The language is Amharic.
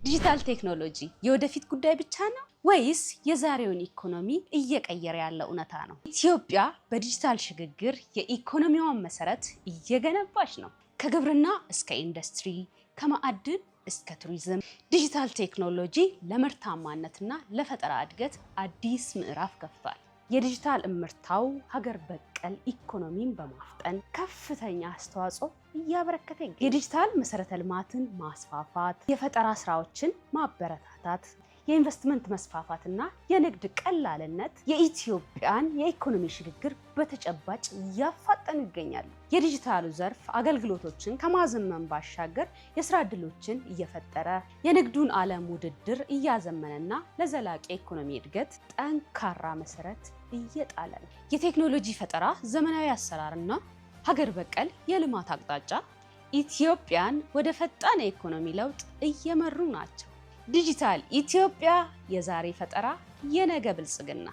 ዲጂታል ቴክኖሎጂ የወደፊት ጉዳይ ብቻ ነው ወይስ የዛሬውን ኢኮኖሚ እየቀየረ ያለ እውነታ ነው? ኢትዮጵያ በዲጂታል ሽግግር የኢኮኖሚዋን መሰረት እየገነባች ነው። ከግብርና እስከ ኢንዱስትሪ፣ ከማዕድን እስከ ቱሪዝም ዲጂታል ቴክኖሎጂ ለምርታማነትና ለፈጠራ እድገት አዲስ ምዕራፍ ከፍቷል። የዲጂታል እምርታው ሀገር በቀል ኢኮኖሚን በማፍጠን ከፍተኛ አስተዋጽኦ እያበረከተ ይገኛል። የዲጂታል መሰረተ ልማትን ማስፋፋት፣ የፈጠራ ስራዎችን ማበረታታት፣ የኢንቨስትመንት መስፋፋትና የንግድ ቀላልነት የኢትዮጵያን የኢኮኖሚ ሽግግር በተጨባጭ እያፋጠኑ ይገኛሉ። የዲጂታሉ ዘርፍ አገልግሎቶችን ከማዘመን ባሻገር የስራ ዕድሎችን እየፈጠረ የንግዱን ዓለም ውድድር እያዘመነና ለዘላቂ ኢኮኖሚ እድገት ጠንካራ መሰረት እየጣለ ነው። የቴክኖሎጂ ፈጠራ፣ ዘመናዊ አሰራርና ሀገር በቀል የልማት አቅጣጫ ኢትዮጵያን ወደ ፈጣን የኢኮኖሚ ለውጥ እየመሩ ናቸው። ዲጂታል ኢትዮጵያ፣ የዛሬ ፈጠራ፣ የነገ ብልጽግና።